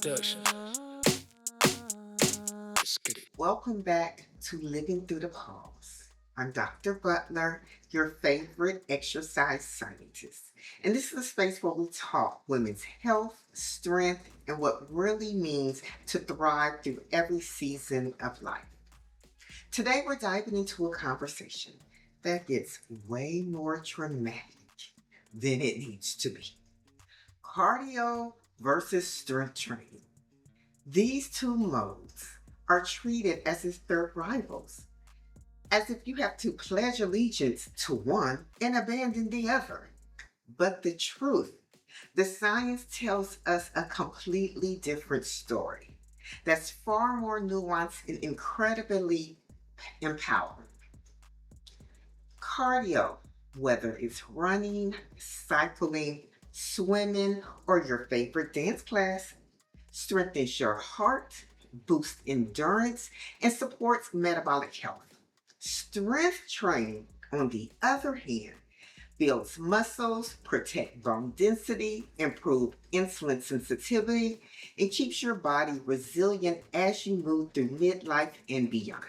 Letesha. Let's get it. Welcome back to Living Through the Pause. I'm Dr. Butler, your favorite exercise scientist. And this is a space where we talk women's health, strength, and what really means to thrive through every season of life. Today, we're diving into a conversation that gets way more dramatic than it needs to be. Cardio versus strength training. These two modes are treated as if they're rivals, as if you have to pledge allegiance to one and abandon the other. But the truth, the science tells us a completely different story that's far more nuanced and incredibly empowering. Cardio, whether it's running, cycling, swimming, or your favorite dance class, strengthens your heart, boosts endurance, and supports metabolic health. Strength training, on the other hand, builds muscles, protects bone density, improves insulin sensitivity, and keeps your body resilient as you move through midlife and beyond.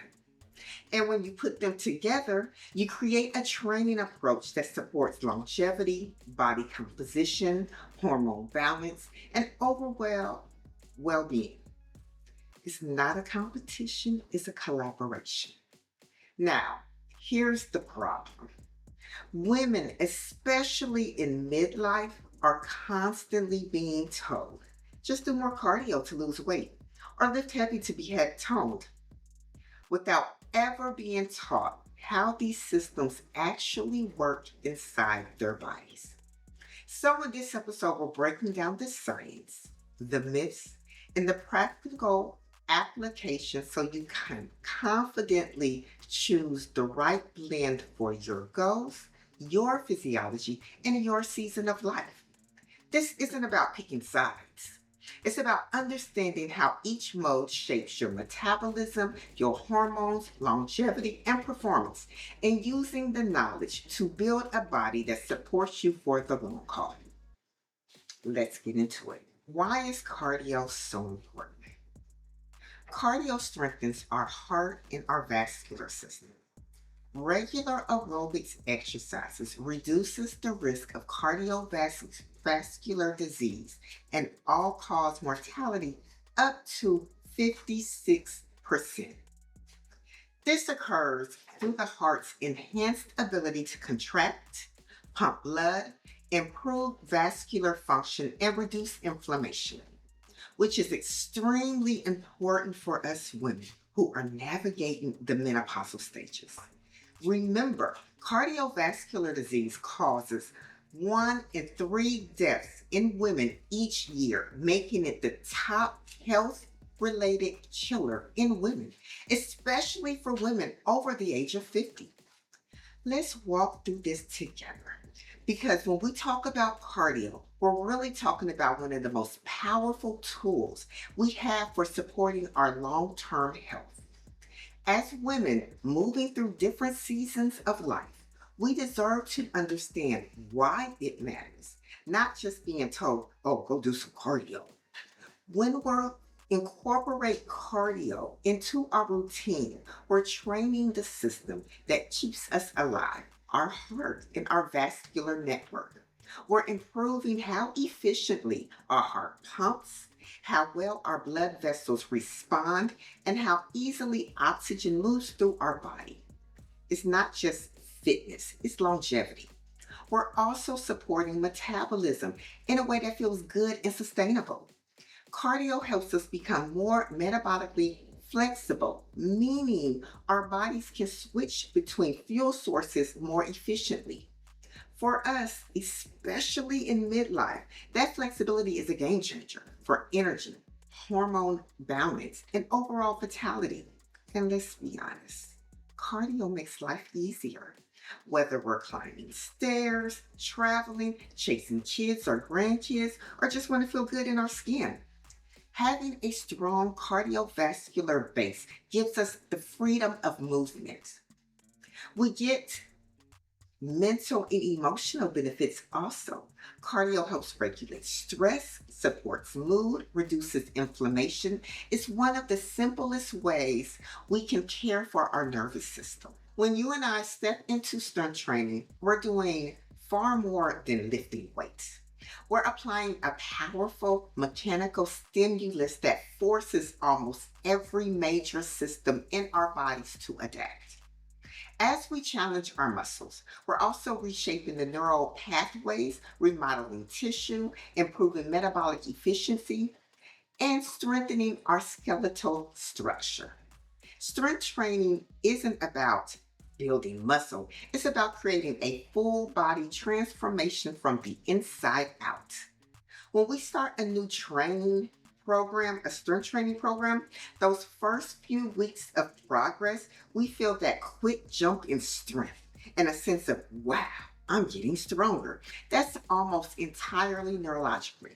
And when you put them together, you create a training approach that supports longevity, body composition, hormone balance, and overall well-being. It's not a competition, it's a collaboration. Now, here's the problem. Women, especially in midlife, are constantly being told just do more cardio to lose weight or lift heavy to be head toned without ever being taught how these systems actually work inside their bodies. So, in this episode, we're breaking down the science, the myths, and the practical application so you can confidently choose the right blend for your goals, your physiology, and your season of life. This isn't about picking sides. It's about understanding how each mode shapes your metabolism, your hormones, longevity, and performance, and using the knowledge to build a body that supports you for the long haul. Let's get into it. Why is cardio so important? Cardio strengthens our heart and our vascular system. Regular aerobics exercises reduces the risk of cardiovascular disease and all-cause mortality up to 56%. This occurs through the heart's enhanced ability to contract, pump blood, improve vascular function, and reduce inflammation, which is extremely important for us women who are navigating the menopausal stages. Remember, cardiovascular disease causes 1 in 3 deaths in women each year, making it the top health related killer in women, especially for women over the age of 50. Let's walk through this together. Because when we talk about cardio, we're really talking about one of the most powerful tools we have for supporting our long term health. As women moving through different seasons of life, we deserve to understand why it matters, not just being told, oh, go do some cardio. When we incorporate cardio into our routine, we're training the system that keeps us alive, our heart and our vascular network. We're improving how efficiently our heart pumps, how well our blood vessels respond, and how easily oxygen moves through our body. It's not just fitness, it's longevity. We're also supporting metabolism in a way that feels good and sustainable. Cardio helps us become more metabolically flexible, meaning our bodies can switch between fuel sources more efficiently. For us, especially in midlife, that flexibility is a game changer for energy, hormone balance, and overall vitality. And let's be honest, cardio makes life easier. Whether we're climbing stairs, traveling, chasing kids or grandkids, or just want to feel good in our skin. Having a strong cardiovascular base gives us the freedom of movement. We get Mental and emotional benefits also. Cardio helps regulate stress, supports mood, reduces inflammation. It's one of the simplest ways we can care for our nervous system. When you and I step into strength training, we're doing far more than lifting weights. We're applying a powerful mechanical stimulus that forces almost every major system in our bodies to adapt. As we challenge our muscles, we're also reshaping the neural pathways, remodeling tissue, improving metabolic efficiency, and strengthening our skeletal structure. Strength training isn't about building muscle, it's about creating a full body transformation from the inside out. When we start a new training program, a strength training program, those first few weeks of progress, we feel that quick jump in strength and a sense of, wow, I'm getting stronger. That's almost entirely neurological.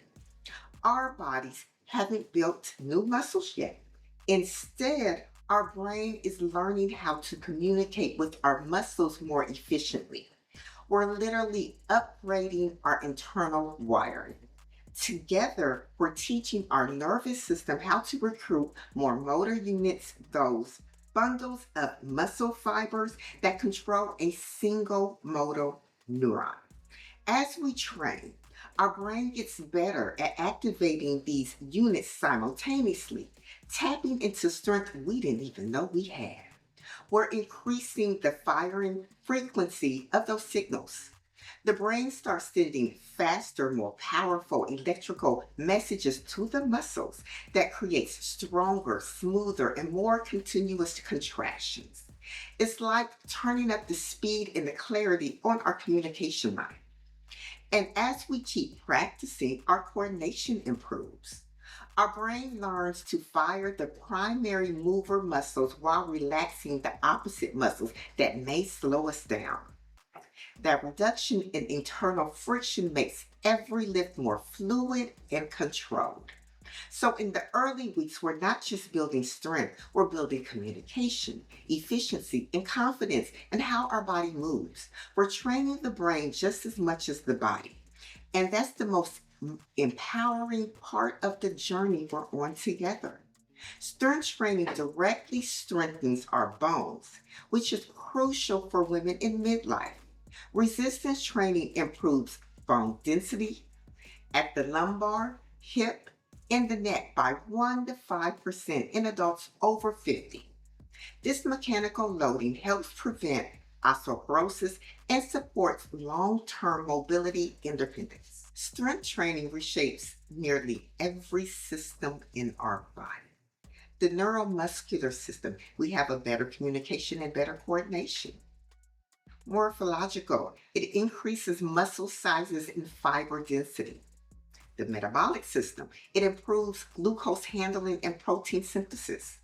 Our bodies haven't built new muscles yet. Instead, our brain is learning how to communicate with our muscles more efficiently. We're literally upgrading our internal wiring. Together, we're teaching our nervous system how to recruit more motor units, those bundles of muscle fibers that control a single motor neuron. As we train, our brain gets better at activating these units simultaneously, tapping into strength we didn't even know we had. We're increasing the firing frequency of those signals. The brain starts sending faster, more powerful electrical messages to the muscles that creates stronger, smoother, and more continuous contractions. It's like turning up the speed and the clarity on our communication line. And as we keep practicing, our coordination improves. Our brain learns to fire the primary mover muscles while relaxing the opposite muscles that may slow us down. That reduction in internal friction makes every lift more fluid and controlled. So, in the early weeks, we're not just building strength, we're building communication, efficiency, and confidence in how our body moves. We're training the brain just as much as the body. And that's the most empowering part of the journey we're on together. Strength training directly strengthens our bones, which is crucial for women in midlife. Resistance training improves bone density at the lumbar, hip, and the neck by 1 to 5% in adults over 50. This mechanical loading helps prevent osteoporosis and supports long-term mobility independence. Strength training reshapes nearly every system in our body. The neuromuscular system, we have a better communication and better coordination. Morphological, it increases muscle sizes and fiber density. The metabolic system, it improves glucose handling and protein synthesis.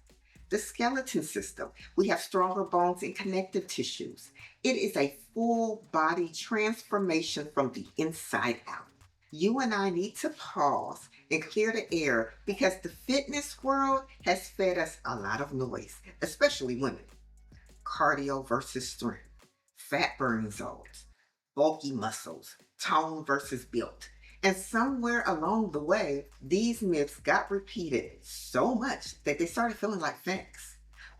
The skeleton system, we have stronger bones and connective tissues. It is a full body transformation from the inside out. You and I need to pause and clear the air because the fitness world has fed us a lot of noise, especially women. Cardio versus strength, fat burning zones, bulky muscles, tone versus built. And somewhere along the way, these myths got repeated so much that they started feeling like facts.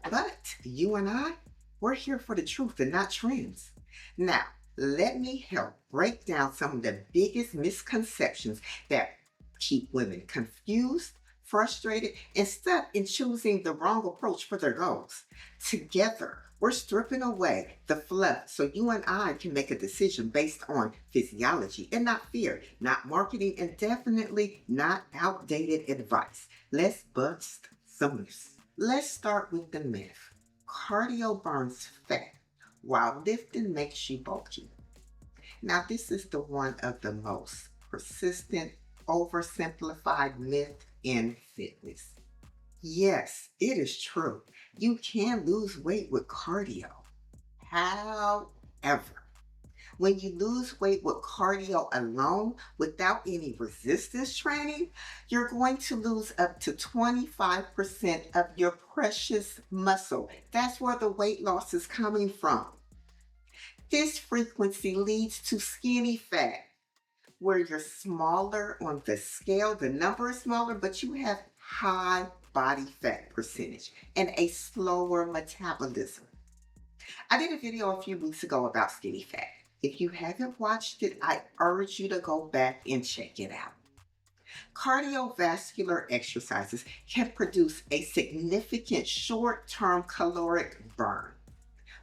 But you and I, we're here for the truth and not trends. Now, let me help break down some of the biggest misconceptions that keep women confused, frustrated, and stuck in choosing the wrong approach for their goals. Together, we're stripping away the fluff so you and I can make a decision based on physiology and not fear, not marketing, and definitely not outdated advice. Let's bust some myths. Let's start with the myth. Cardio burns fat while lifting makes you bulky. Now, this is the one of the most persistent, oversimplified myth in fitness. Yes, it is true. You can lose weight with cardio. However, when you lose weight with cardio alone without any resistance training, you're going to lose up to 25% of your precious muscle. That's where the weight loss is coming from. This frequency leads to skinny fat, where you're smaller on the scale, the number is smaller, but you have high body fat percentage and a slower metabolism. I did a video a few weeks ago about skinny fat. If you haven't watched it, I urge you to go back and check it out. Cardiovascular exercises can produce a significant short-term caloric burn,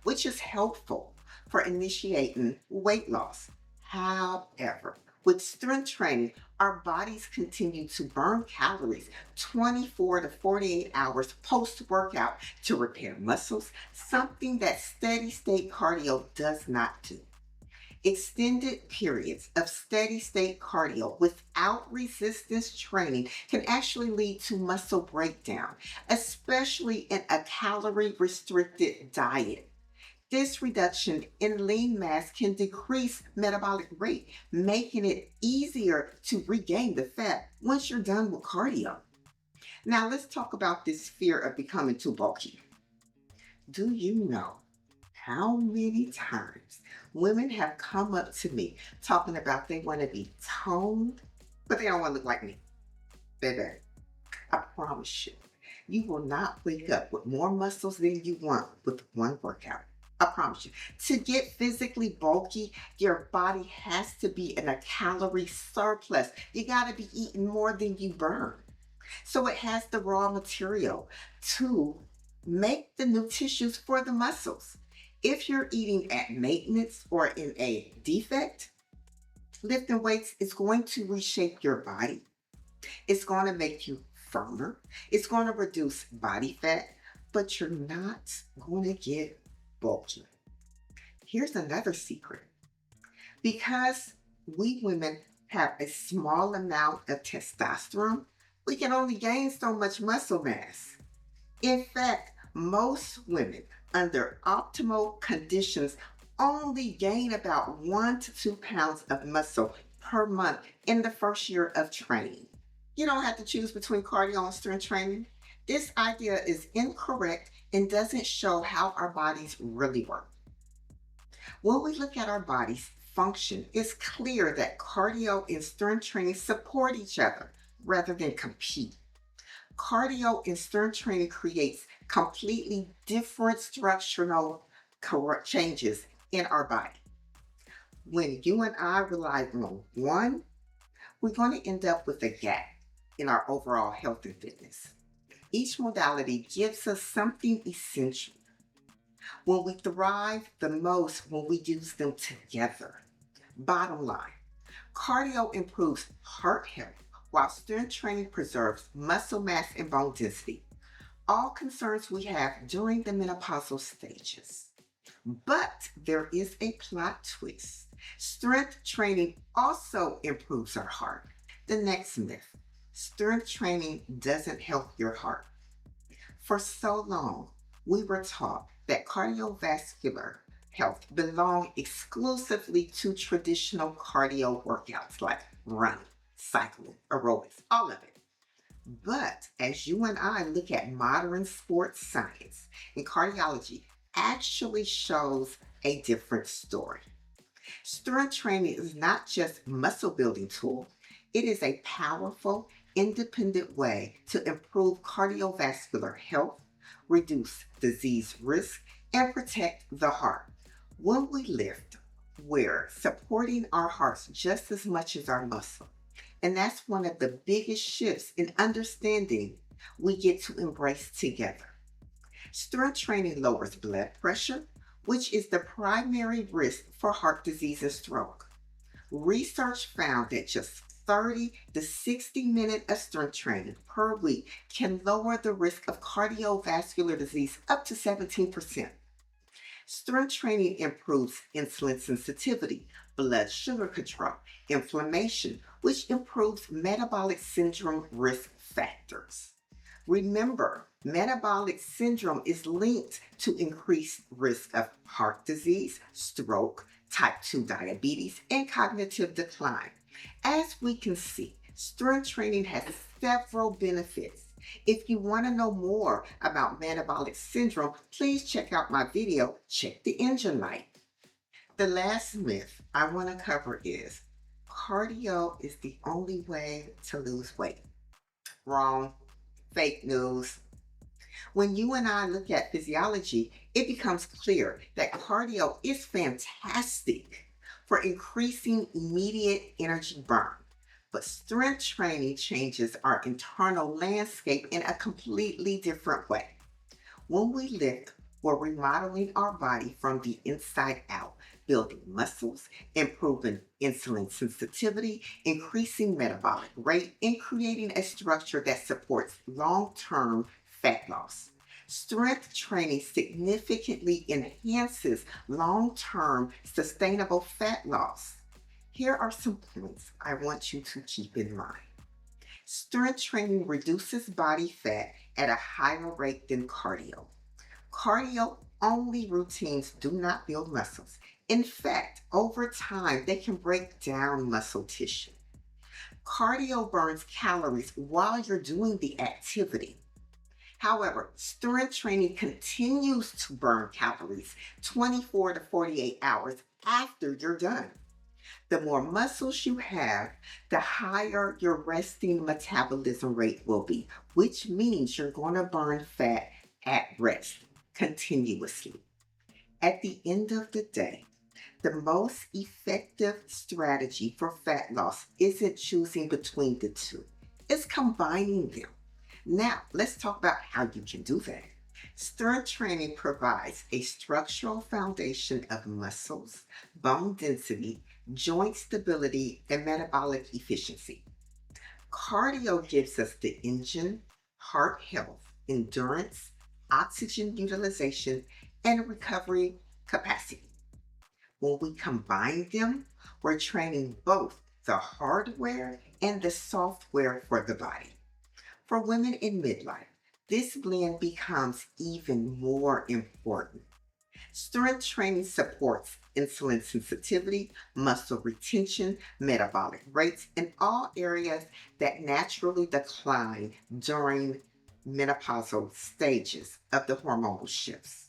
which is helpful for initiating weight loss. However, with strength training, our bodies continue to burn calories 24 to 48 hours post-workout to repair muscles, something that steady-state cardio does not do. Extended periods of steady-state cardio without resistance training can actually lead to muscle breakdown, especially in a calorie-restricted diet. This reduction in lean mass can decrease metabolic rate, making it easier to regain the fat once you're done with cardio. Now let's talk about this fear of becoming too bulky. Do you know how many times women have come up to me talking about they want to be toned, but they don't want to look like me? Baby, I promise you, you will not wake up with more muscles than you want with one workout. I promise you. To get physically bulky, your body has to be in a calorie surplus. You got to be eating more than you burn. So it has the raw material to make the new tissues for the muscles. If you're eating at maintenance or in a defect, lifting weights is going to reshape your body. It's going to make you firmer. It's going to reduce body fat, but you're not going to get bulky. Here's another secret. Because we women have a small amount of testosterone, we can only gain so much muscle mass. In fact, most women under optimal conditions only gain about 1 to 2 pounds of muscle per month in the first year of training. You don't have to choose between cardio and strength training. This idea is incorrect and doesn't show how our bodies really work. When we look at our body's function, it's clear that cardio and strength training support each other rather than compete. Cardio and strength training creates completely different structural changes in our body. When you and I rely on one, we're going to end up with a gap in our overall health and fitness. Each modality gives us something essential. When we thrive the most when we use them together. Bottom line, cardio improves heart health while strength training preserves muscle mass and bone density. All concerns we have during the menopausal stages. But there is a plot twist. Strength training also improves our heart. The next myth, strength training doesn't help your heart. For so long, we were taught that cardiovascular health belonged exclusively to traditional cardio workouts like running, cycling, aerobics, all of it. But as you and I look at modern sports science and cardiology actually shows a different story. Strength training is not just a muscle building tool. It is a powerful, independent way to improve cardiovascular health, reduce disease risk, and protect the heart. When we lift, we're supporting our hearts just as much as our muscle. And that's one of the biggest shifts in understanding we get to embrace together. Strength training lowers blood pressure, which is the primary risk for heart disease and stroke. Research found that just 30 to 60 minutes of strength training per week can lower the risk of cardiovascular disease up to 17%. Strength training improves insulin sensitivity, blood sugar control, inflammation, which improves metabolic syndrome risk factors. Remember, metabolic syndrome is linked to increased risk of heart disease, stroke, type 2 diabetes, and cognitive decline. As we can see, strength training has several benefits. If you want to know more about metabolic syndrome, please check out my video, Check the Engine Light. The last myth I want to cover is cardio is the only way to lose weight. Wrong. Fake news. When you and I look at physiology, it becomes clear that cardio is fantastic for increasing immediate energy burn. But strength training changes our internal landscape in a completely different way. When we lift, we're remodeling our body from the inside out, building muscles, improving insulin sensitivity, increasing metabolic rate, and creating a structure that supports long term fat loss. Strength training significantly enhances long term sustainable fat loss. Here are some points I want you to keep in mind. Strength training reduces body fat at a higher rate than cardio. Cardio only routines do not build muscles. In fact, over time, they can break down muscle tissue. Cardio burns calories while you're doing the activity. However, strength training continues to burn calories 24 to 48 hours after you're done. The more muscles you have, the higher your resting metabolism rate will be, which means you're going to burn fat at rest continuously. At the end of the day, the most effective strategy for fat loss isn't choosing between the two, it's combining them. Now, let's talk about how you can do that. Strength training provides a structural foundation of muscles, bone density, joint stability, and metabolic efficiency. Cardio gives us the engine, heart health, endurance, oxygen utilization, and recovery capacity. When we combine them, we're training both the hardware and the software for the body. For women in midlife, this blend becomes even more important. Strength training supports insulin sensitivity, muscle retention, metabolic rates, and all areas that naturally decline during menopausal stages of the hormonal shifts.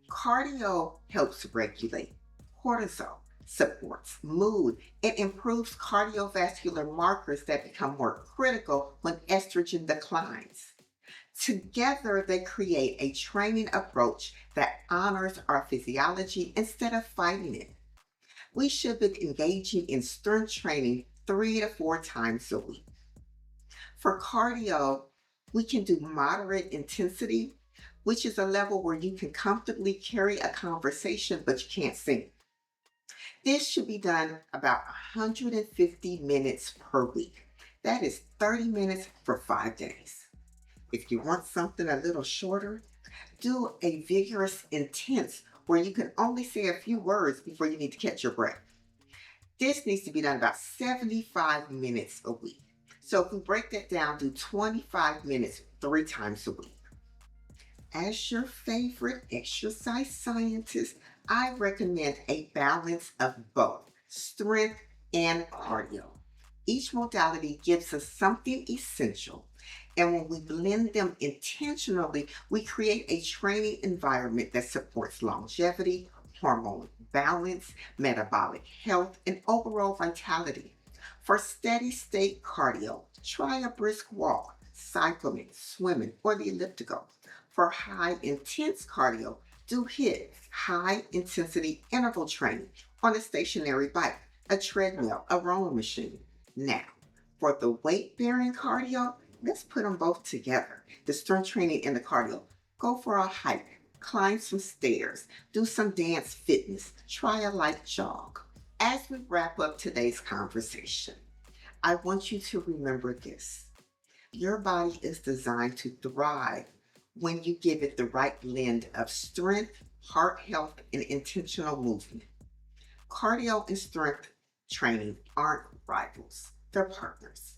Cardio helps regulate cortisol, supports mood, and improves cardiovascular markers that become more critical when estrogen declines. Together, they create a training approach that honors our physiology instead of fighting it. We should be engaging in strength training 3 to 4 times a week. For cardio, we can do moderate intensity, which is a level where you can comfortably carry a conversation but you can't sing. This should be done about 150 minutes per week. That is 30 minutes for 5 days. If you want something a little shorter, do a vigorous intense where you can only say a few words before you need to catch your breath. This needs to be done about 75 minutes a week. So if we break that down, do 25 minutes 3 times a week. As your favorite exercise scientist, I recommend a balance of both strength and cardio. Each modality gives us something essential, and when we blend them intentionally, we create a training environment that supports longevity, hormone balance, metabolic health, and overall vitality. For steady state cardio, try a brisk walk, cycling, swimming, or the elliptical. For high intense cardio, do HIIT, high intensity interval training, on a stationary bike, a treadmill, a rowing machine. Now, for the weight bearing cardio, let's put them both together. The strength training and the cardio. Go for a hike, climb some stairs, do some dance fitness, try a light jog. As we wrap up today's conversation, I want you to remember this. Your body is designed to thrive when you give it the right blend of strength, heart health, and intentional movement. Cardio and strength training aren't rivals, they're partners.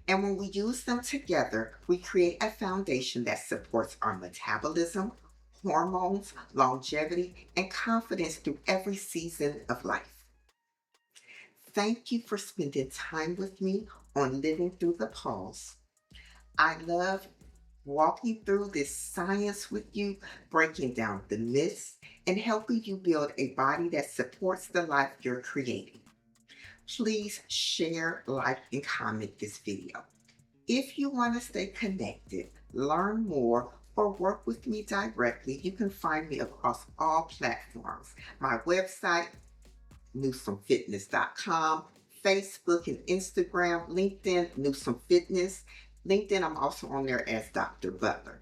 And when we use them together, we create a foundation that supports our metabolism, hormones, longevity, and confidence through every season of life. Thank you for spending time with me on Living Through the Pause. I love walking through this science with you, breaking down the myths, and helping you build a body that supports the life you're creating. Please share, like, and comment this video. If you want to stay connected, learn more, or work with me directly, you can find me across all platforms. My website, newsomfitness.com, Facebook and Instagram, LinkedIn, Newsom Fitness. LinkedIn, I'm also on there as Dr. Butler.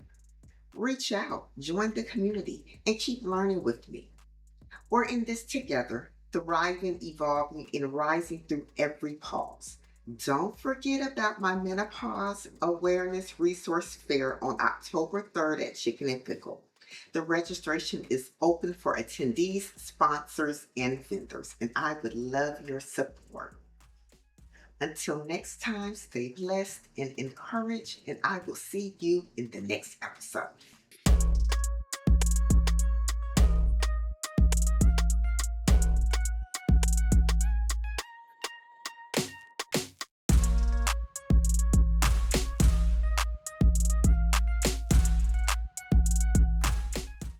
Reach out, join the community, and keep learning with me. We're in this together, thriving, evolving, and rising through every pause. Don't forget about my Menopause Awareness Resource Fair on October 3rd at Chicken and Pickle. The registration is open for attendees, sponsors, and vendors, and I would love your support. Until next time, stay blessed and encouraged, and I will see you in the next episode.